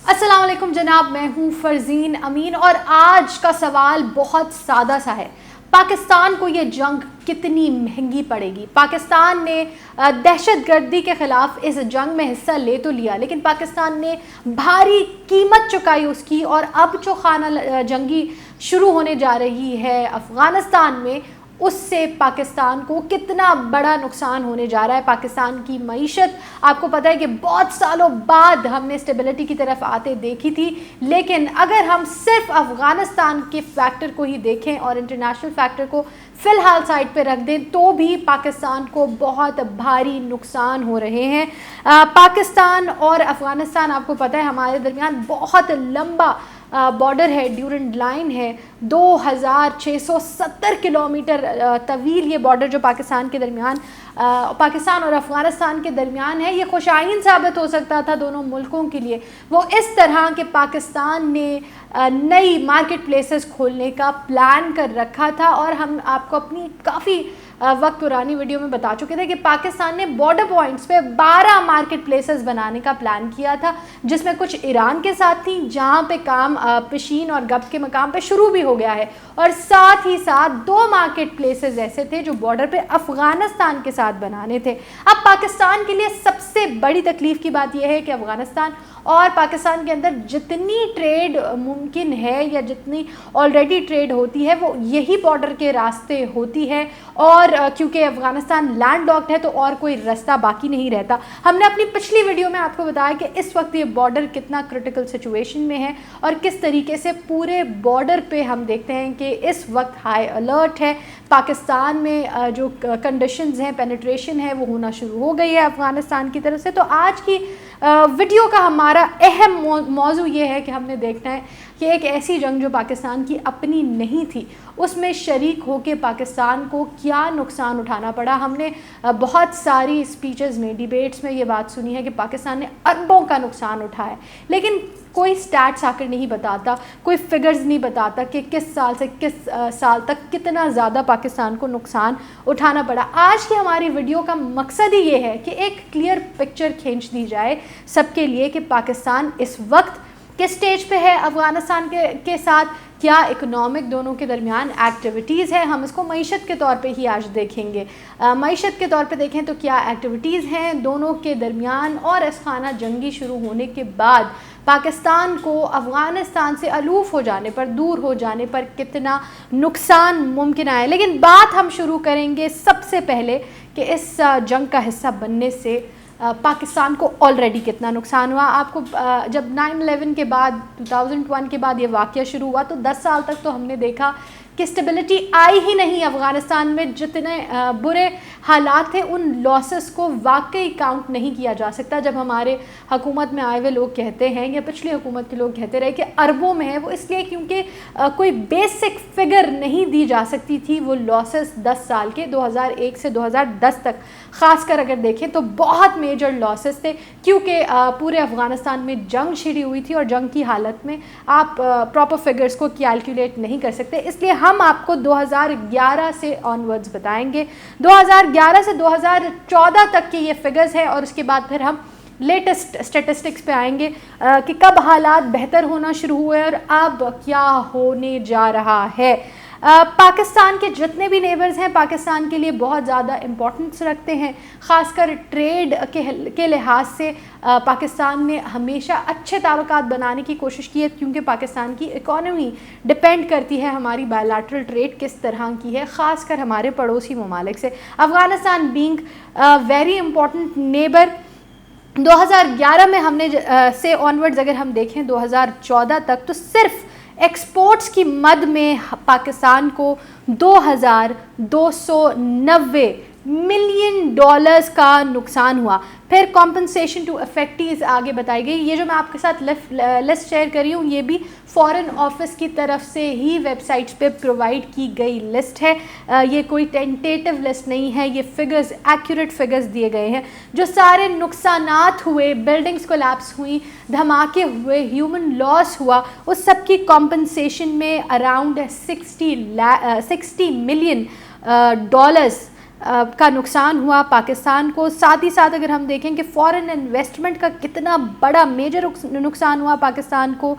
السلام علیکم جناب، میں ہوں فرزین امین اور آج کا سوال بہت سادہ سا ہے۔ پاکستان کو یہ جنگ کتنی مہنگی پڑے گی؟ پاکستان نے دہشت گردی کے خلاف اس جنگ میں حصہ لے تو لیا، لیکن پاکستان نے بھاری قیمت چکائی اس کی، اور اب جو خانہ جنگی شروع ہونے جا رہی ہے افغانستان میں، اس سے پاکستان کو کتنا بڑا نقصان ہونے جا رہا ہے۔ پاکستان کی معیشت آپ کو پتہ ہے کہ بہت سالوں بعد ہم نے اسٹیبلٹی کی طرف آتے دیکھی تھی، لیکن اگر ہم صرف افغانستان کے فیکٹر کو ہی دیکھیں اور انٹرنیشنل فیکٹر کو فی الحال سائڈ پہ رکھ دیں تو بھی پاکستان کو بہت بھاری نقصان ہو رہے ہیں۔ پاکستان اور افغانستان آپ کو پتہ ہے ہمارے درمیان بہت لمبا بارڈر ہے، ڈیورنڈ لائن ہے، 2670 کلومیٹر طویل یہ بارڈر جو پاکستان اور افغانستان کے درمیان ہے۔ یہ خوش آئین ثابت ہو سکتا تھا دونوں ملکوں کے لیے، وہ اس طرح کہ پاکستان نے نئی مارکیٹ پلیسز کھولنے کا پلان کر رکھا تھا، اور ہم آپ کو اپنی کافی وقت پرانی ویڈیو میں بتا چکے تھے کہ پاکستان نے بارڈر پوائنٹس پہ 12 مارکیٹ پلیسز بنانے کا پلان کیا تھا، جس میں کچھ ایران کے ساتھ تھیں جہاں پہ کام پشین اور گب کے مقام پہ شروع بھی ہو گیا ہے، اور ساتھ ہی ساتھ 2 مارکیٹ پلیسز ایسے تھے جو بارڈر پہ افغانستان کے ساتھ بنانے تھے۔ اب پاکستان کے لیے سب سے بڑی تکلیف کی بات یہ ہے کہ افغانستان اور پاکستان کے اندر جتنی ٹریڈ ممکن ہے یا جتنی آلریڈی ٹریڈ ہوتی ہے وہ یہی بارڈر کے راستے ہوتی ہے، اور کیونکہ افغانستان لینڈ لاکڈ ہے تو اور کوئی راستہ باقی نہیں رہتا۔ ہم نے اپنی پچھلی ویڈیو میں آپ کو بتایا کہ اس وقت یہ بارڈر کتنا کرٹیکل سچویشن میں ہے، اور کس طریقے سے پورے بارڈر پہ ہم دیکھتے ہیں کہ اس وقت ہائی الرٹ ہے۔ پاکستان میں جو کنڈیشنز ہیں، پینیٹریشن ہے، وہ ہونا شروع ہو گئی ہے افغانستان کی طرف سے۔ تو آج کی ویڈیو کا ہمارا اہم موضوع یہ ہے کہ ہم نے دیکھنا ہے کہ ایک ایسی جنگ جو پاکستان کی اپنی نہیں تھی، اس میں شریک ہو کے پاکستان کو کیا نقصان اٹھانا پڑا۔ ہم نے بہت ساری اسپیچز میں، ڈیبیٹس میں یہ بات سنی ہے کہ پاکستان نے اربوں کا نقصان اٹھایا ہے، لیکن کوئی سٹیٹس آ کر نہیں بتاتا، کوئی فگرز نہیں بتاتا کہ کس سال سے کس سال تک کتنا زیادہ پاکستان کو نقصان اٹھانا پڑا۔ آج کی ہماری ویڈیو کا مقصد ہی یہ ہے کہ ایک کلیئر پکچر کھینچ دی جائے سب کے لیے کہ پاکستان اس وقت کس سٹیج پہ ہے افغانستان کے ساتھ، کیا اکنامک دونوں کے درمیان ایکٹیویٹیز ہیں۔ ہم اس کو معیشت کے طور پہ ہی آج دیکھیں گے۔ معیشت کے طور پہ دیکھیں تو کیا ایکٹیویٹیز ہیں دونوں کے درمیان، اور اس خانہ جنگی شروع ہونے کے بعد پاکستان کو افغانستان سے الوف ہو جانے پر، دور ہو جانے پر کتنا نقصان ممکن ہے۔ لیکن بات ہم شروع کریں گے سب سے پہلے کہ اس جنگ کا حصہ بننے سے پاکستان کو آلریڈی کتنا نقصان ہوا۔ آپ کو جب 9/11 کے بعد 2001 کے بعد یہ واقعہ شروع ہوا تو 10 سال تک تو ہم نے دیکھا کہ اسٹیبلٹی آئی ہی نہیں افغانستان میں۔ جتنے برے حالات تھے ان لاسز کو واقعی کاؤنٹ نہیں کیا جا سکتا۔ جب ہمارے حکومت میں آئے ہوئے لوگ کہتے ہیں یا پچھلی حکومت کے لوگ کہتے رہے کہ اربوں میں ہے، وہ اس لیے کیونکہ کوئی بیسک فگر نہیں دی جا سکتی تھی۔ وہ لاسز 10 سال کے 2001 سے 2010 تک خاص کر اگر دیکھیں تو بہت میجر لاسز تھے، کیونکہ پورے افغانستان میں جنگ چھڑی ہوئی تھی، اور جنگ کی حالت میں آپ پراپر فگرز کو کیلکولیٹ نہیں کر سکتے۔ اس لیے ہم آپ کو 2011 سے آن ورڈز بتائیں گے، 2011 سے 2014 تک کے یہ فگرز ہیں، اور اس کے بعد پھر ہم لیٹسٹ اسٹیٹسٹکس پہ آئیں گے کہ کب حالات بہتر ہونا شروع ہوئے اور اب کیا ہونے جا رہا ہے۔ پاکستان کے جتنے بھی نیبرز ہیں پاکستان کے لیے بہت زیادہ امپورٹنس رکھتے ہیں، خاص کر ٹریڈ کے لحاظ سے پاکستان نے ہمیشہ اچھے تعلقات بنانے کی کوشش کی ہے، کیونکہ پاکستان کی اکانومی ڈپینڈ کرتی ہے ہماری بائیلیٹرل ٹریڈ کس طرح کی ہے، خاص کر ہمارے پڑوسی ممالک سے۔ Afghanistan being very important neighbour, 2011 میں ہم نے سے آن ورڈز اگر ہم دیکھیں 2014 تک تو صرف ایکسپورٹس کی مد میں پاکستان کو $2290 ملین کا نقصان ہوا۔ پھر کمپنسیشن ٹو افیکٹیز آگے بتائی گئی۔ یہ جو میں آپ کے ساتھ لسٹ شیئر کر رہی ہوں یہ بھی فارن آفس کی طرف سے ہی ویب سائٹس پہ پرووائڈ کی گئی لسٹ ہے، یہ کوئی ٹینٹیٹو لسٹ نہیں ہے، یہ فگرز ایکوریٹ فگرز دیے گئے ہیں۔ جو سارے نقصانات ہوئے، بلڈنگز کولیپس ہوئیں، دھماکے ہوئے، ہیومن لاس ہوا، اس سب کی کمپنسیشن میں اراؤنڈ $60 ملین کا نقصان ہوا پاکستان کو. ساتھ ہی ساتھ اگر ہم دیکھیں کہ فورن انویسٹمنٹ کا کتنا بڑا میجر نقصان ہوا پاکستان کو,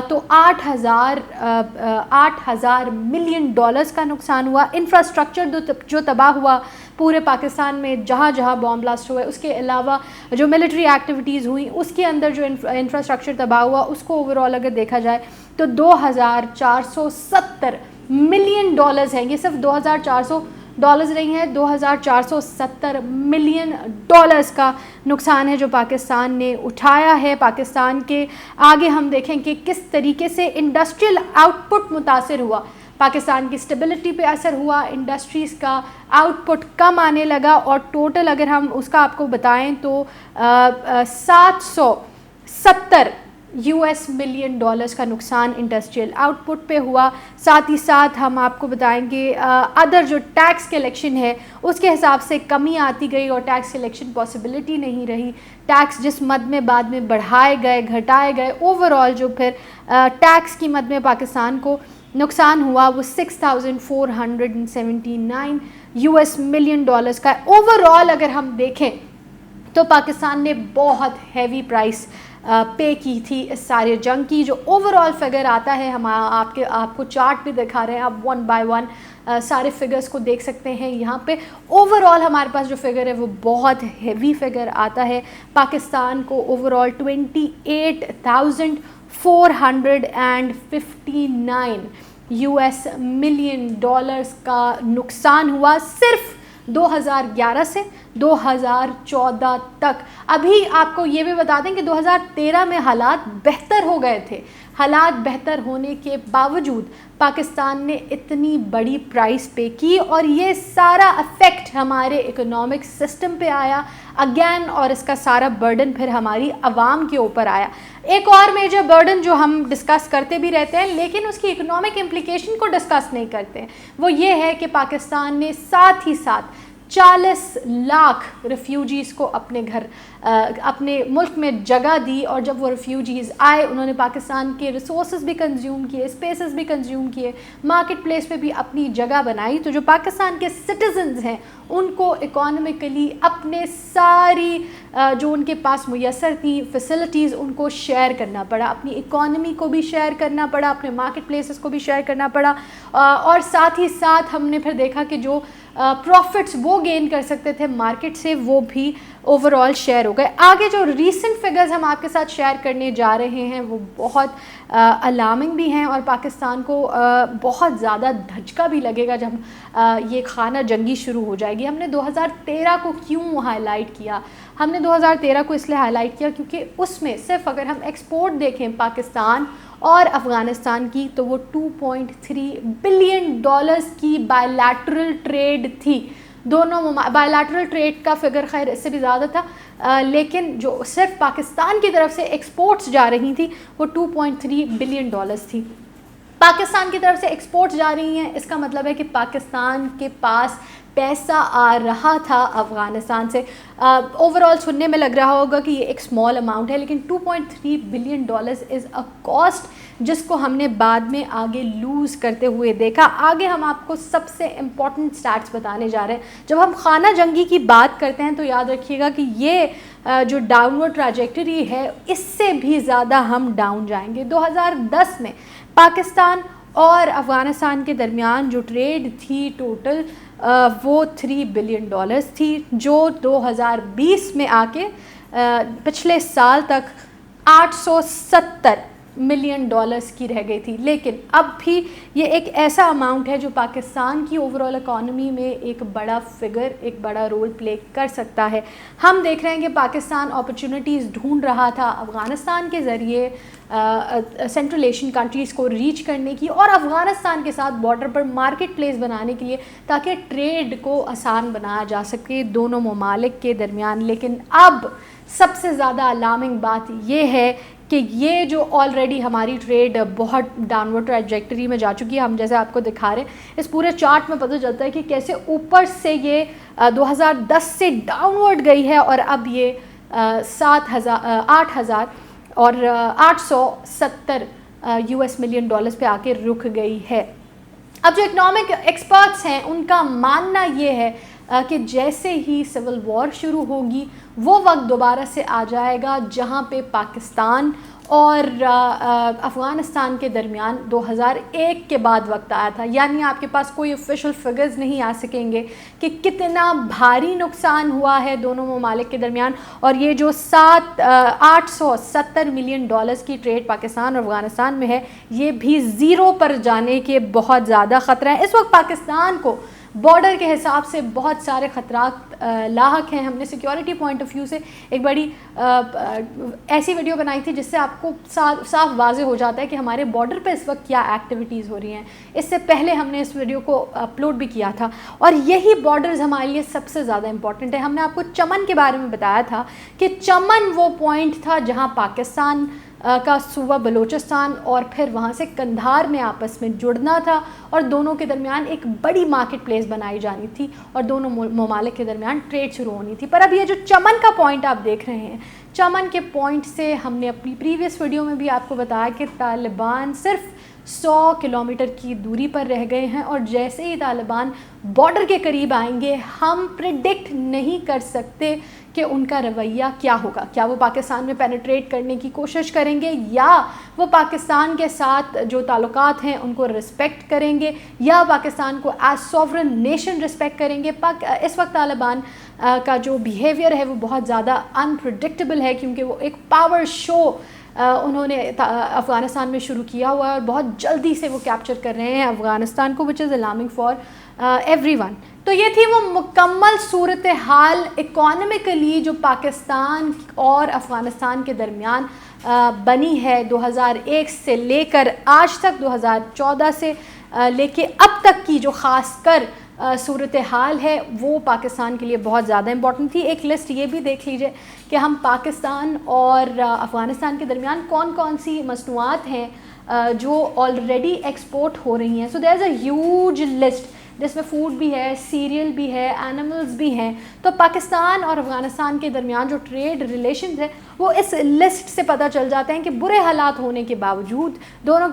تو 8,000 ملین ڈالرز کا نقصان ہوا. انفراسٹرکچر جو تباہ ہوا پورے پاکستان میں, جہاں جہاں بام بلاسٹ ہوئے, اس کے علاوہ جو ملٹری ایکٹیویٹیز ہوئیں اس کے اندر جو انفراسٹرکچر تباہ ہوا, اس کو اوور آل اگر دیکھا جائے تو 2,470 ملین ڈالرز ہیں. یہ صرف 2,400 ڈالرز نہیں ہے, 2,470 ملین ڈالرز کا نقصان ہے جو پاکستان نے اٹھایا ہے. پاکستان کے آگے ہم دیکھیں کہ کس طریقے سے انڈسٹریل آؤٹ پٹ متاثر ہوا, پاکستان کی اسٹیبلٹی پہ اثر ہوا, انڈسٹریز کا آؤٹ پٹ کم آنے لگا, اور ٹوٹل اگر ہم اس کا آپ کو بتائیں تو 770 ملین ڈالرز کا نقصان انڈسٹریل آؤٹ پٹ پہ ہوا. ساتھ ہی ساتھ ہم آپ کو بتائیں گے ادر جو ٹیکس کلیکشن ہے اس کے حساب سے کمی آتی گئی, اور ٹیکس کلیکشن پاسبلٹی نہیں رہی. ٹیکس جس مد میں بعد میں بڑھائے گئے, گھٹائے گئے, اوور آل جو پھر ٹیکس کی مد میں پاکستان کو نقصان ہوا وہ 6,479 ملین ڈالرز کا. اوور آل اگر ہم دیکھیں تو پاکستان نے بہت ہیوی پرائس پے کی تھی اس سارے جنگ کی. جو اوور آل فگر آتا ہے, ہم آپ کو چارٹ بھی دکھا رہے ہیں, آپ 1 بائی 1 سارے فگرز کو دیکھ سکتے ہیں یہاں پہ. اوور آل ہمارے پاس جو فگر ہے وہ بہت ہیوی فگر آتا ہے. پاکستان کو اوور آل 28,459 ملین ڈالرز کا نقصان ہوا صرف 2011 سے 2014 تک. ابھی آپ کو یہ بھی بتا دیں کہ 2013 میں حالات بہتر ہو گئے تھے. حالات بہتر ہونے کے باوجود پاکستان نے اتنی بڑی پرائس پے کی, اور یہ سارا افیکٹ ہمارے اکنامک سسٹم پہ آیا اگین, اور اس کا سارا برڈن پھر ہماری عوام کے اوپر آیا. ایک اور میجر برڈن جو ہم ڈسکس کرتے بھی رہتے ہیں لیکن اس کی اکنامک امپلیکیشن کو ڈسکس نہیں کرتے ہیں, وہ یہ ہے کہ پاکستان نے ساتھ ہی ساتھ 40 لاکھ ریفیوجیز کو اپنے گھر اپنے ملک میں جگہ دی, اور جب وہ ریفیوجیز آئے انہوں نے پاکستان کے ریسورسز بھی کنزیوم کیے, اسپیسز بھی کنزیوم کیے, مارکیٹ پلیس پہ بھی اپنی جگہ بنائی. تو جو پاکستان کے سٹیزنز ہیں ان کو اکانومکلی اپنے ساری جو ان کے پاس میسر تھیں فیسلٹیز ان کو شیئر کرنا پڑا, اپنی اکانومی کو بھی شیئر کرنا پڑا, اپنے مارکیٹ پلیسز کو بھی شیئر کرنا پڑا, اور ساتھ ہی ساتھ ہم نے پھر دیکھا کہ جو پروفٹس وہ گین کر سکتے تھے مارکیٹ سے وہ بھی اوور آل شیئر ہو گئے. آگے جو ریسنٹ فگرز ہم آپ کے ساتھ شیئر کرنے جا رہے ہیں وہ بہت الارمنگ بھی ہیں, اور پاکستان کو بہت زیادہ دھچکا بھی لگے گا جب یہ خانہ جنگی شروع ہو جائے گی. ہم نے 2013 کو کیوں ہائی لائٹ کیا؟ ہم نے 2013 کو اس لیے ہائی لائٹ کیا کیونکہ اس میں صرف اگر ہم ایکسپورٹ دیکھیں پاکستان اور افغانستان کی تو وہ 2.3 بلین ڈالرز کی بائی لیٹرل ٹریڈ تھی. دونوں بائی لیٹرل ٹریڈ کا فگر خیر اس سے بھی زیادہ تھا, لیکن جو صرف پاکستان کی طرف سے ایکسپورٹس جا رہی تھی وہ 2.3 بلین ڈالرز تھی. پاکستان کی طرف سے ایکسپورٹس جا رہی ہیں, اس کا مطلب ہے کہ پاکستان کے پاس پیسہ آ رہا تھا افغانستان سے. اوور آل سننے میں لگ رہا ہوگا کہ یہ ایک اسمال اماؤنٹ ہے, لیکن 2.3 billion dollars is a cost جس کو ہم نے بعد میں آگے لوز کرتے ہوئے دیکھا. آگے ہم آپ کو سب سے امپورٹنٹ سٹیٹس بتانے جا رہے ہیں. جب ہم خانہ جنگی کی بات کرتے ہیں تو یاد رکھیے گا کہ یہ جو ڈاؤن ورڈ ٹریجیکٹری ہے اس سے بھی زیادہ ہم ڈاؤن جائیں گے. 2010 میں پاکستان اور افغانستان کے درمیان جو ٹریڈ تھی ٹوٹل وہ 3 بلین ڈالرز تھی, جو 2020 میں آ کے پچھلے سال تک 870 ملین ڈالرز کی رہ گئی تھی. لیکن اب بھی یہ ایک ایسا اماؤنٹ ہے جو پاکستان کی اوور آل اکانومی میں ایک بڑا فگر, ایک بڑا رول پلے کر سکتا ہے. ہم دیکھ رہے ہیں کہ پاکستان اپرچونٹیز ڈھونڈ رہا تھا افغانستان کے ذریعے سینٹرل ایشین کنٹریز کو ریچ کرنے کی, اور افغانستان کے ساتھ بارڈر پر مارکیٹ پلیس بنانے کے لیے تاکہ ٹریڈ کو آسان بنایا جا سکے دونوں ممالک کے درمیان. لیکن اب سب سے زیادہ الارمنگ بات یہ ہے کہ یہ جو آلریڈی ہماری ٹریڈ بہت ڈاؤن ورڈ ٹریجیکٹری میں جا چکی ہے. ہم جیسے آپ کو دکھا رہے ہیں اس پورے چارٹ میں پتہ چلتا ہے کہ کیسے اوپر سے یہ 2010 سے ڈاؤن ورڈ گئی ہے, اور اب یہ 870 ملین ڈالرز پہ آ کے رک گئی ہے. اب جو اکنامک ایکسپرٹس ہیں ان کا ماننا یہ ہے کہ جیسے ہی سول وار شروع ہوگی وہ وقت دوبارہ سے آ جائے گا جہاں پہ پاکستان اور افغانستان کے درمیان 2001 کے بعد وقت آیا تھا. یعنی آپ کے پاس کوئی آفیشیل فگرز نہیں آ سکیں گے کہ کتنا بھاری نقصان ہوا ہے دونوں ممالک کے درمیان. اور یہ جو 870 ملین ڈالرز کی ٹریڈ پاکستان اور افغانستان میں ہے یہ بھی زیرو پر جانے کے بہت زیادہ خطرہ ہے. اس وقت پاکستان کو بارڈر کے حساب سے بہت سارے خطرات لاحق ہیں. ہم نے سیکیورٹی پوائنٹ آف ویو سے ایک بڑی ایسی ویڈیو بنائی تھی جس سے آپ کو صاف واضح ہو جاتا ہے کہ ہمارے بارڈر پہ اس وقت کیا ایکٹیویٹیز ہو رہی ہیں. اس سے پہلے ہم نے اس ویڈیو کو اپلوڈ بھی کیا تھا اور یہی بارڈرز ہمارے لیے سب سے زیادہ امپورٹنٹ ہے. ہم نے آپ کو چمن کے بارے میں بتایا تھا کہ چمن وہ پوائنٹ تھا جہاں پاکستان کا صوبہ بلوچستان اور پھر وہاں سے قندھار میں آپس میں جڑنا تھا اور دونوں کے درمیان ایک بڑی مارکیٹ پلیس بنائی جانی تھی اور دونوں ممالک کے درمیان ٹریڈ شروع ہونی تھی. پر اب یہ جو چمن کا پوائنٹ آپ دیکھ رہے ہیں چمن کے پوائنٹ سے ہم نے اپنی پریویس ویڈیو میں بھی آپ کو بتایا کہ طالبان صرف 100 کلومیٹر کی دوری پر رہ گئے ہیں اور جیسے ہی طالبان بارڈر کے قریب آئیں گے ہم پریڈکٹ نہیں کر سکتے کہ ان کا رویہ کیا ہوگا. کیا وہ پاکستان میں پینیٹریٹ کرنے کی کوشش کریں گے یا وہ پاکستان کے ساتھ جو تعلقات ہیں ان کو رسپیکٹ کریں گے یا پاکستان کو ایز سوورن نیشن رسپیکٹ کریں گے. اس وقت طالبان کا جو بیہیویئر ہے وہ بہت زیادہ انپریڈکٹیبل ہے کیونکہ وہ ایک پاور شو انہوں نے افغانستان میں شروع کیا ہوا ہے اور بہت جلدی سے وہ کیپچر کر رہے ہیں افغانستان کو وچ از الارمنگ فار ایوری ون. تو یہ تھی وہ مکمل صورتحال اکانومکلی جو پاکستان اور افغانستان کے درمیان بنی ہے 2001 سے لے کر آج تک 2014 سے لے کے اب تک کی جو خاص کر صورتحال ہے وہ پاکستان کے لیے بہت زیادہ امپورٹنٹ تھی. ایک لسٹ یہ بھی دیکھ لیجئے کہ ہم پاکستان اور افغانستان کے درمیان کون کون سی مصنوعات ہیں جو آلریڈی ایکسپورٹ ہو رہی ہیں. سو دیر از اے ہیوج لسٹ جس میں فوڈ بھی ہے, سیریل بھی ہے, اینیملز بھی ہیں. تو پاکستان اور افغانستان کے درمیان جو ٹریڈ ریلیشنز ہے وہ اس لسٹ سے پتہ چل جاتے ہیں کہ برے حالات ہونے کے باوجود دونوں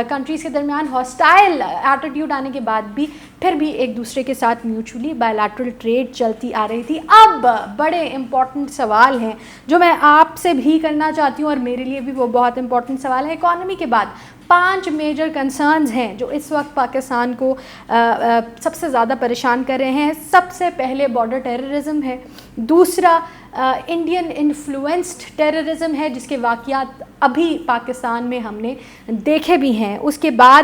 کنٹریز کے درمیان ہاسٹائل ایٹیٹیوڈ آنے کے بعد بھی پھر بھی ایک دوسرے کے ساتھ میوچولی بائیلیٹرل ٹریڈ چلتی آ رہی تھی. اب بڑے امپورٹنٹ سوال ہیں جو میں آپ سے بھی کرنا چاہتی ہوں اور میرے لیے بھی وہ بہت امپورٹنٹ سوال ہے. اکانومی کے بعد 5 میجر کنسرنز ہیں جو اس وقت پاکستان کو سب سے زیادہ پریشان کر رہے ہیں. سب سے پہلے بارڈر ٹیررزم ہے, دوسرا انڈین انفلوئنسڈ ٹیررزم ہے جس کے واقعات ابھی پاکستان میں ہم نے دیکھے بھی ہیں. اس کے بعد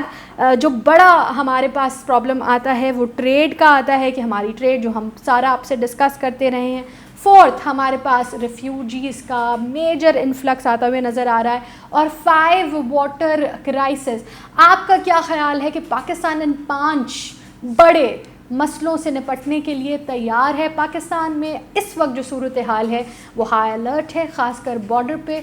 جو بڑا ہمارے پاس پرابلم آتا ہے وہ ٹریڈ کا آتا ہے کہ ہماری ٹریڈ جو ہم سارا آپ سے ڈسکس کرتے رہے ہیں. 4th ہمارے پاس ریفیوجیز کا میجر انفلکس آتا ہوئے نظر آ رہا ہے. اور 5 واٹر کرائسس. آپ کا کیا خیال ہے کہ پاکستان ان 5 بڑے مسئلوں سے نپٹنے کے لیے تیار ہے؟ پاکستان میں اس وقت جو صورتحال ہے وہ ہائی الرٹ ہے, خاص کر بارڈر پہ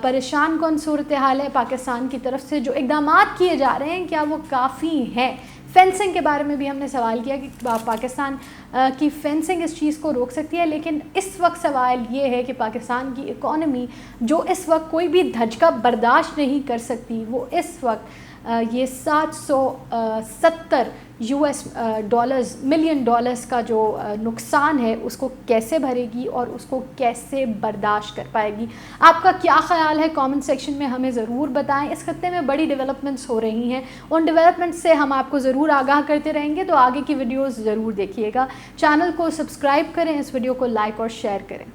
پریشان کن صورتحال ہے. پاکستان کی طرف سے جو اقدامات کیے جا رہے ہیں کیا وہ کافی ہیں؟ فینسنگ کے بارے میں بھی ہم نے سوال کیا کہ پاکستان کی فینسنگ اس چیز کو روک سکتی ہے, لیکن اس وقت سوال یہ ہے کہ پاکستان کی اکانومی جو اس وقت کوئی بھی دھچکا برداشت نہیں کر سکتی وہ اس وقت یہ 770 ملین ڈالرز کا جو نقصان ہے اس کو کیسے بھرے گی اور اس کو کیسے برداشت کر پائے گی. آپ کا کیا خیال ہے کامنٹ سیکشن میں ہمیں ضرور بتائیں. اس خطے میں بڑی ڈیولپمنٹس ہو رہی ہیں, ان ڈیولپمنٹس سے ہم آپ کو ضرور آگاہ کرتے رہیں گے, تو آگے کی ویڈیوز ضرور دیکھیے گا. چینل کو سبسکرائب کریں, اس ویڈیو کو لائک اور شیئر کریں.